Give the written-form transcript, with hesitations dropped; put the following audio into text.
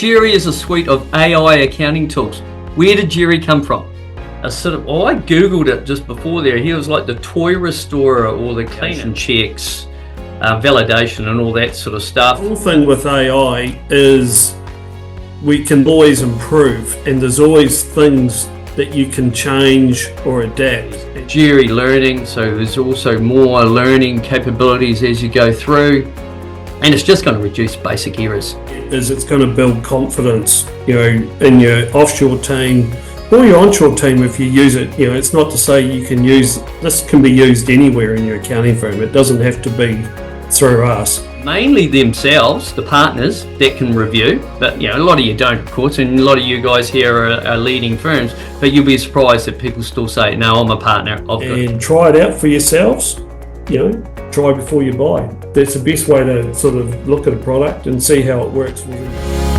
GERI is a suite of AI accounting tools. Where did GERI come from? I googled it just before there. He was like the toy restorer or the cleaning checks, validation and all that sort of stuff. The whole thing with AI is we can always improve, and there's always things that you can change or adapt. GERI learning, so there's also more learning capabilities as you go through, and it's just going to reduce basic errors. It's going to build confidence, in your offshore team or your onshore team if you use it. It's not to say you can use this can be used anywhere in your accounting firm. It doesn't have to be through us. Mainly themselves, the partners, that can review, but a lot of you don't, of course, and a lot of you guys here are leading firms, but you'll be surprised that people still say, no, I'm a partner. And try it out for yourselves. Try before you buy. That's the best way to sort of look at a product and see how it works with you.